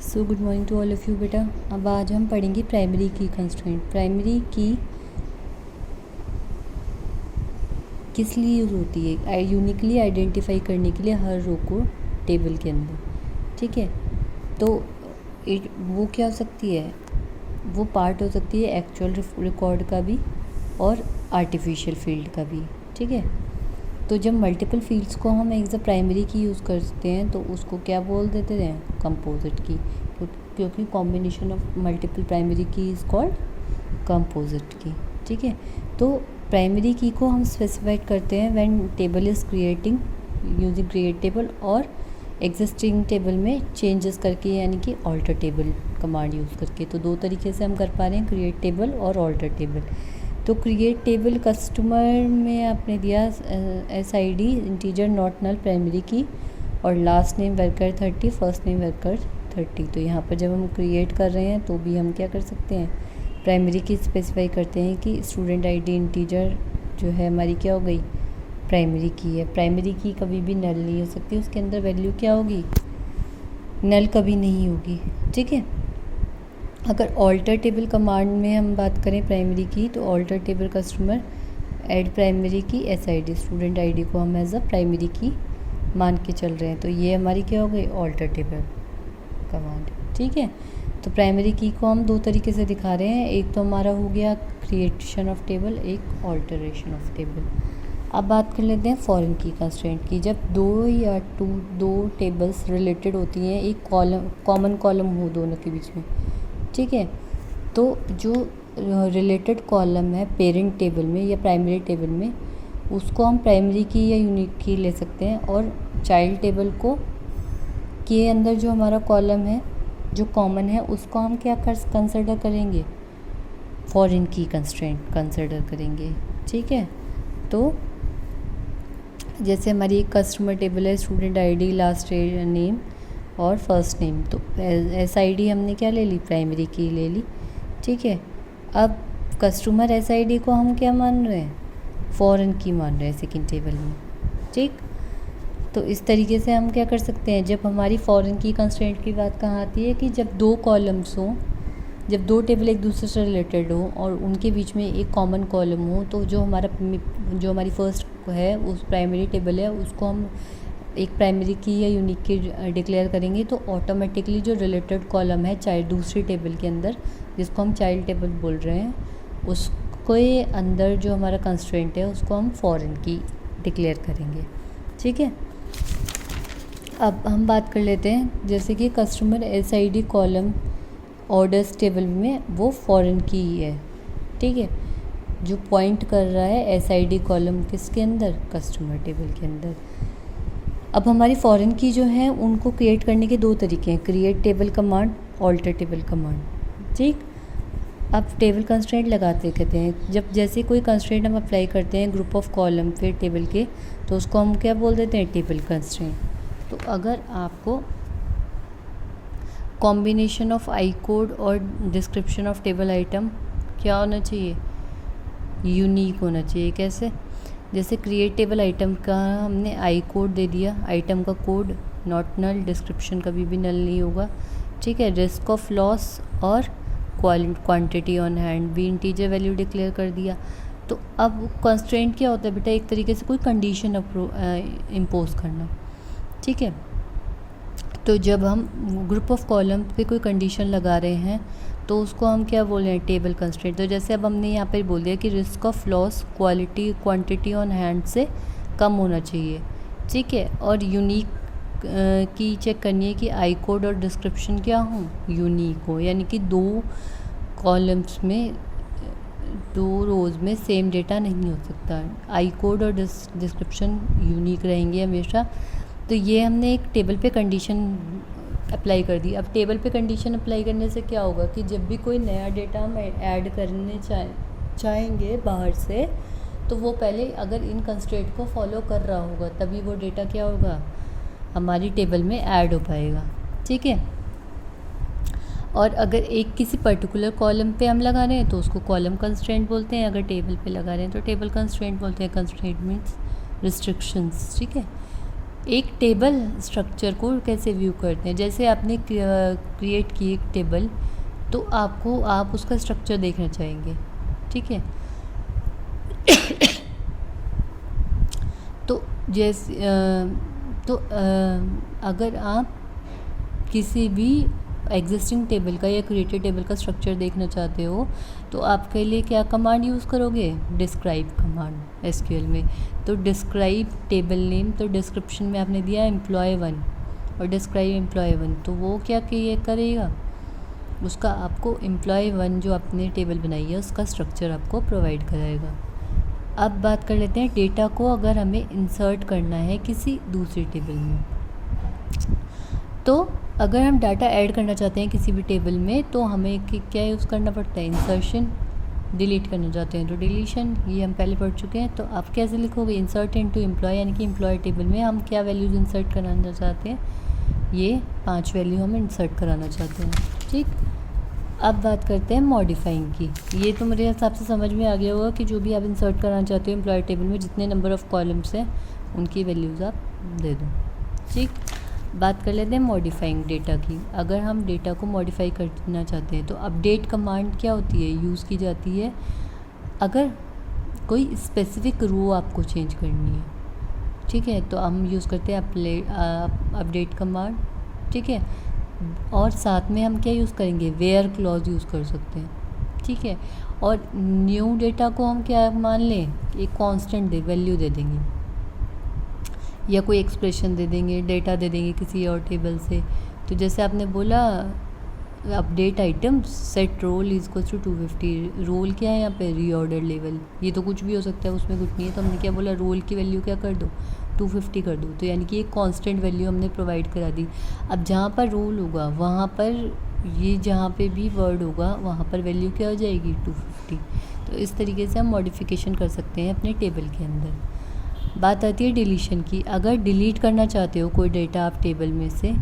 So good morning to all of you बेटा। अब आज हम पढ़ेंगे प्राइमरी की कंस्ट्रेंट। प्राइमरी की किस लिए यूज़ होती है? यूनिकली आइडेंटिफाई करने के लिए हर रो को टेबल के अंदर, ठीक है। तो वो क्या हो सकती है? वो पार्ट हो सकती है एक्चुअल रिकॉर्ड का भी और आर्टिफिशियल फील्ड का भी, ठीक है। तो जब मल्टीपल फील्ड्स को हम एज अ प्राइमरी की यूज़ करते हैं तो उसको क्या बोल देते हैं? कंपोजिट की, क्योंकि कॉम्बिनेशन ऑफ मल्टीपल प्राइमरी की इज़ कॉल्ड कंपोजिट की, ठीक है। तो प्राइमरी की को हम स्पेसिफाइड करते हैं when table is creating using create table और एग्जिस्टिंग टेबल में चेंजेस करके, यानी कि ऑल्टर टेबल कमांड यूज़ करके। तो दो तरीके से हम कर पा रहे हैं, क्रिएट टेबल और ऑल्टर टेबल। तो क्रिएट टेबल कस्टमर में आपने दिया SID integer not null primary key और last name varchar 30, first name varchar 30। तो यहाँ पर जब हम क्रिएट कर रहे हैं तो भी हम क्या कर सकते हैं? प्राइमरी की स्पेसिफाई करते हैं कि स्टूडेंट ID इंटीजर जो है हमारी क्या हो गई? प्राइमरी की है। प्राइमरी की कभी भी नल नहीं हो सकती, उसके अंदर वैल्यू क्या होगी? नल कभी नहीं होगी, ठीक है। अगर ऑल्टर टेबल कमांड में हम बात करें प्राइमरी की, तो alter table customer add primary key SID student ID को हम एज अ प्राइमरी की मान के चल रहे हैं। तो ये हमारी क्या हो गई? ऑल्टर टेबल कमांड, ठीक है। तो प्राइमरी की को हम दो तरीके से दिखा रहे हैं, एक तो हमारा हो गया क्रिएशन ऑफ टेबल, एक ऑल्टरेशन ऑफ टेबल। अब बात कर लेते हैं फॉरेन की कंस्ट्रेंट की। जब दो टेबल्स रिलेटेड होती हैं, एक कॉमन कॉलम हो दोनों के बीच में, ठीक है। तो जो रिलेटेड कॉलम है पेरेंट टेबल में या प्राइमरी टेबल में, उसको हम प्राइमरी की या यूनिक की ले सकते हैं। और चाइल्ड टेबल को के अंदर जो हमारा कॉलम है जो कॉमन है, उसको हम क्या कंसिडर करेंगे? फॉरेन की कंस्ट्रेंट कंसिडर करेंगे, ठीक है। तो जैसे हमारी एक कस्टमर टेबल है, स्टूडेंट ID लास्ट नेम और फर्स्ट नेम। तो SID हमने क्या ले ली? प्राइमरी की ले ली, ठीक है। अब कस्टमर SID को हम क्या मान रहे हैं? फॉरेन की मान रहे हैं सेकंड टेबल में, ठीक। तो इस तरीके से हम क्या कर सकते हैं? जब हमारी फॉरेन की कंस्ट्रेंट की बात कहाँ आती है कि जब दो कॉलम्स हों, जब दो टेबल एक दूसरे से रिलेटेड हो और उनके बीच में एक कॉमन कॉलम हो, तो जो हमारी फर्स्ट है उस प्राइमरी टेबल है, उसको हम एक प्राइमरी की या यूनिक की डिक्लेयर करेंगे। तो ऑटोमेटिकली जो रिलेटेड कॉलम है चाइल्ड दूसरी टेबल के अंदर, जिसको हम चाइल्ड टेबल बोल रहे हैं, उसके अंदर जो हमारा कंस्ट्रेंट है उसको हम फॉरेन की डिक्लेयर करेंगे, ठीक है। अब हम बात कर लेते हैं, जैसे कि customer SID column orders table में वो फॉरेन की ही है, ठीक है। जो पॉइंट कर रहा है SID कॉलम किसके अंदर? कस्टमर टेबल के अंदर। अब हमारी फॉरेन की जो है उनको क्रिएट करने के दो तरीके हैं, create table command, alter table command, ठीक। अब टेबल कंस्ट्रेंट लगाते कहते हैं, जब जैसे कोई कंस्ट्रेंट हम अप्लाई करते हैं ग्रुप ऑफ कॉलम फिर टेबल के, तो उसको हम क्या बोल देते हैं? Table constraint. तो अगर आपको कॉम्बिनेशन ऑफ आई कोड और डिस्क्रिप्शन ऑफ टेबल आइटम क्या होना चाहिए? यूनिक होना चाहिए। कैसे? जैसे क्रिएट टेबल आइटम का हमने आई कोड दे दिया, आइटम का कोड नॉट नल, डिस्क्रिप्शन कभी भी नल नहीं होगा, ठीक है। रिस्क ऑफ लॉस और क्वांटिटी ऑन हैंड भी इंटीजर वैल्यू डिक्लेयर कर दिया। तो अब कंस्ट्रेंट क्या होता है बेटा? एक तरीके से कोई कंडीशन इम्पोज करना, ठीक है। तो जब हम ग्रुप ऑफ कॉलम पे कोई कंडीशन लगा रहे हैं तो उसको हम क्या बोल रहे हैं? Table constraint. तो जैसे अब हमने यहाँ पर बोल दिया कि risk of loss quantity on hand से कम होना चाहिए, ठीक है। और यूनिक की चेक करनी है कि आई कोड और डिस्क्रिप्शन क्या हो? यूनिक हो, यानी कि दो कॉलम्स में, दो रोज़ में सेम डेटा नहीं हो सकता। आई कोड और डिस्क्रिप्शन यूनिक रहेंगे हमेशा। तो ये हमने एक टेबल पे कंडीशन अप्लाई कर दी। अब टेबल पे कंडीशन अप्लाई करने से क्या होगा कि जब भी कोई नया डेटा हम ऐड करने चाहेंगे बाहर से, तो वो पहले अगर इन कंस्ट्रेंट को फॉलो कर रहा होगा तभी वो डेटा क्या होगा? हमारी टेबल में ऐड हो पाएगा, ठीक है। और अगर एक किसी पर्टिकुलर कॉलम पे हम लगा रहे हैं तो उसको कॉलम कंस्ट्रेंट बोलते हैं, अगर टेबल पे लगा रहे हैं तो टेबल कंस्ट्रेंट बोलते हैं। कंस्ट्रेंट मीन्स रिस्ट्रिक्शंस, ठीक है। एक टेबल स्ट्रक्चर को कैसे व्यू करते हैं, जैसे आपने क्रिएट की एक टेबल, तो आप उसका स्ट्रक्चर देखना चाहेंगे, ठीक है। तो जैसे अगर आप किसी भी एग्जिस्टिंग टेबल का या क्रिएटेड टेबल का स्ट्रक्चर देखना चाहते हो, तो आपके लिए क्या कमांड यूज़ करोगे, डिस्क्राइब कमांड एसक्यूएल में। तो डिस्क्राइब टेबल नेम, तो डिस्क्रिप्शन में आपने दिया एम्प्लॉय 1 और डिस्क्राइब एम्प्लॉय 1, तो वो क्या करेगा, उसका आपको एम्प्लॉय 1 जो आपने टेबल बनाई है उसका स्ट्रक्चर आपको प्रोवाइड कराएगा। अब बात कर लेते हैं डेटा को अगर हमें इंसर्ट करना है किसी दूसरी टेबल में। तो अगर हम डाटा ऐड करना चाहते हैं किसी भी टेबल में, तो हमें क्या यूज़ करना पड़ता है, इंसर्शन। डिलीट करना चाहते हैं तो डिलीशन, ये हम पहले पढ़ चुके हैं। तो आप कैसे लिखोगे, इंसर्ट इनटू एम्प्लॉय, यानी कि एम्प्लॉय टेबल में हम क्या वैल्यूज़ इंसर्ट कराना चाहते हैं, ये 5 वैल्यू हम इंसर्ट कराना चाहते हैं, ठीक। अब बात करते हैं मॉडिफाइंग की। ये तो मेरे हिसाब से समझ में आ गया होगा कि जो भी आप इंसर्ट कराना चाहते हो एम्प्लॉय टेबल में, जितने नंबर ऑफ़ कॉलम्स हैं उनकी वैल्यूज़ आप दे दो, ठीक। बात कर लेते हैं मॉडिफाइंग डेटा की। अगर हम डेटा को मॉडिफाई करना चाहते हैं तो अपडेट कमांड क्या होती है, यूज़ की जाती है अगर कोई स्पेसिफिक रो आपको चेंज करनी है, ठीक है। तो हम यूज़ करते हैं अपडेट कमांड, ठीक है। और साथ में हम क्या यूज़ करेंगे, वेयर क्लॉज यूज़ कर सकते हैं, ठीक है। और न्यू डेटा को हम क्या मान लें, एक कांस्टेंट वैल्यू दे देंगे या कोई एक्सप्रेशन दे देंगे, डेटा दे देंगे किसी और टेबल से। तो जैसे आपने बोला update item set roll is equal to 250, roll क्या है यहाँ पे, रीऑर्डर लेवल, ये तो कुछ भी हो सकता है, उसमें कुछ नहीं है। तो हमने क्या बोला, रोल की वैल्यू क्या कर दो, 250 कर दो। तो यानी कि एक कांस्टेंट वैल्यू हमने प्रोवाइड करा दी। अब जहाँ पर रोल होगा वहाँ पर ये जहाँ पे भी वर्ड होगा वहाँ पर वैल्यू क्या हो जाएगी, 250। तो इस तरीके से हम मॉडिफिकेशन कर सकते हैं अपने टेबल के अंदर। बात आती है डिलीशन की। अगर डिलीट करना चाहते हो कोई डेटा आप टेबल में से,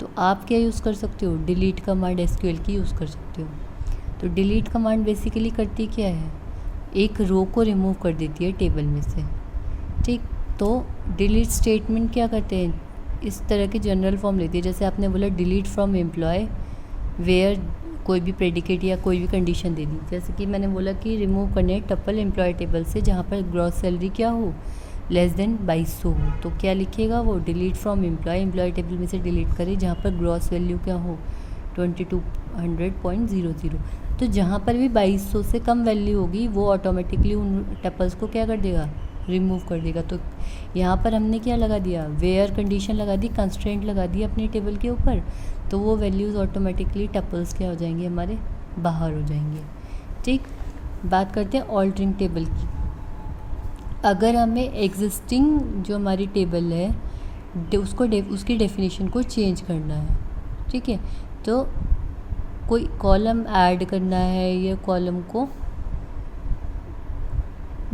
तो आप क्या यूज़ कर सकते हो, डिलीट कमांड एसक्यूएल की यूज़ कर सकते हो। तो डिलीट कमांड बेसिकली करती क्या है, एक रो को रिमूव कर देती है टेबल में से, ठीक। तो डिलीट स्टेटमेंट क्या करते हैं, इस तरह की जनरल फॉर्म लेती है। जैसे आपने बोला डिलीट फ्रॉम एम्प्लॉय वेयर कोई भी प्रेडिकेट या कोई भी कंडीशन दे दी। जैसे कि मैंने बोला कि रिमूव करने टपल एम्प्लॉय टेबल से जहाँ पर ग्रॉस सैलरी क्या हो, लेस देन 2200 हो। तो क्या लिखेगा वो, डिलीट फ्रॉम एम्प्लॉय टेबल में से डिलीट करे जहाँ पर ग्रॉस वैल्यू क्या हो, 2200.00। तो जहाँ पर भी 2200 से कम वैल्यू होगी वो ऑटोमेटिकली उन टपल्स को क्या कर देगा, रिमूव कर देगा। तो यहाँ पर हमने क्या लगा दिया, वेयर कंडीशन लगा दी, कंस्ट्रेंट लगा दी अपनी टेबल के ऊपर। तो वो वैल्यूज़ ऑटोमेटिकली टपल्स क्या हो जाएंगे, हमारे बाहर हो जाएंगे, ठीक। बात करते हैं ऑल्टरिंग टेबल की। अगर हमें एग्जिस्टिंग जो हमारी टेबल है उसकी डेफिनेशन को चेंज करना है, ठीक है। तो कोई कॉलम ऐड करना है या कॉलम को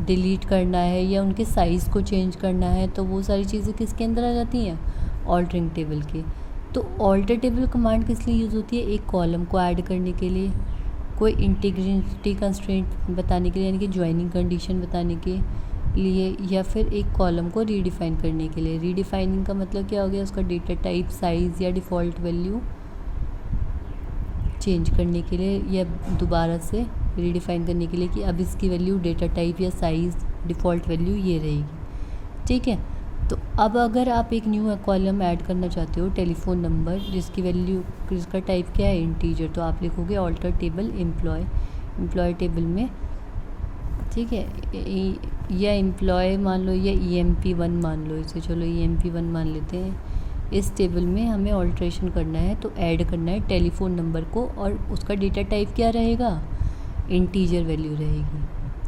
डिलीट करना है या उनके साइज़ को चेंज करना है, तो वो सारी चीज़ें किसके अंदर आ जाती हैं, ऑल्टरिंग टेबल के। तो ऑल्टर टेबल कमांड किस लिए यूज़ होती है, एक कॉलम को ऐड करने के लिए, कोई इंटीग्रिटी कंस्ट्रेंट बताने के लिए, यानी कि ज्वाइनिंग कंडीशन बताने के लिए, या फिर एक कॉलम को रीडिफाइन करने के लिए। रीडिफाइनिंग का मतलब क्या हो गया, उसका डेटा टाइप, साइज़ या डिफ़ॉल्ट वैल्यू चेंज करने के लिए, या दोबारा से रीडिफाइन करने के लिए कि अब इसकी वैल्यू डेटा टाइप या साइज़ डिफ़ॉल्ट वैल्यू ये रहेगी, ठीक है। तो अब अगर आप एक न्यू कॉलम ऐड करना चाहते हो, टेलीफोन नंबर, जिसका टाइप क्या है, इंटीजर, तो आप लिखोगे ऑल्टर टेबल एम्प्लॉय टेबल में, ठीक है। या एम्प्लॉय मान लो या EMP1 मान लो इसे, चलो EMP1 मान लेते हैं। इस टेबल में हमें ऑल्ट्रेशन करना है, तो ऐड करना है टेलीफोन नंबर को, और उसका डेटा टाइप क्या रहेगा, इंटीजर वैल्यू रहेगी,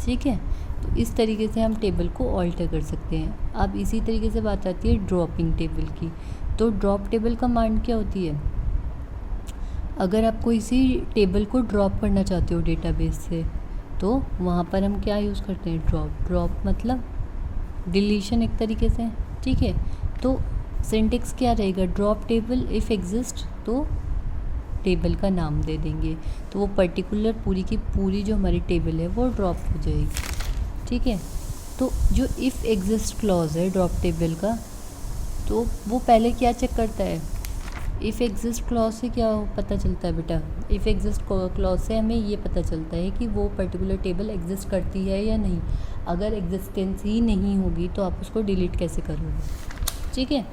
ठीक है। तो इस तरीके से हम टेबल को ऑल्टर कर सकते हैं। अब इसी तरीके से बात आती है ड्रॉपिंग टेबल की। तो ड्रॉप टेबल कमांड क्या होती है, अगर आप कोई सी टेबल को ड्रॉप करना चाहते हो डेटाबेस से, तो वहाँ पर हम क्या यूज़ करते हैं, ड्रॉप मतलब डिलीशन एक तरीके से, ठीक है। तो सिंटेक्स क्या रहेगा, ड्रॉप टेबल इफ़ एग्जिस्ट, तो टेबल का नाम दे देंगे, तो वो पर्टिकुलर पूरी की पूरी जो हमारी टेबल है वो ड्रॉप हो जाएगी, ठीक है। तो जो इफ़ एग्जिस्ट क्लॉज है ड्रॉप टेबल का, तो वो पहले क्या चेक करता है, इफ़ एग्जिस्ट क्लॉज से क्या पता चलता है बेटा, इफ़ एग्जिस्ट क्लॉज से हमें ये पता चलता है कि वो पर्टिकुलर टेबल एग्जिस्ट करती है या नहीं। अगर एग्जिस्टेंस ही नहीं होगी तो आप उसको डिलीट कैसे करोगे, ठीक है।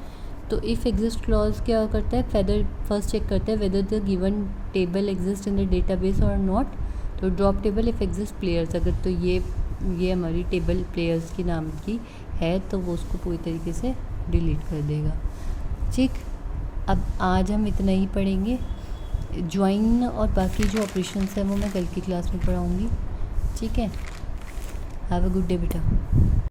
तो इफ़ एग्जिस्ट क्लॉज क्या करता है, फर्स्ट चेक करता है whether the given table exist in the database और नॉट। तो drop table if exist players, अगर तो ये हमारी टेबल प्लेयर्स की नाम की है तो वो उसको पूरी तरीके से डिलीट कर देगा, ठीक। अब आज हम इतना ही पढ़ेंगे, ज्वाइन और बाकी जो ऑपरेशंस हैं वो मैं कल की क्लास में पढ़ाऊँगी, ठीक है। हैव अ गुड डे बेटा।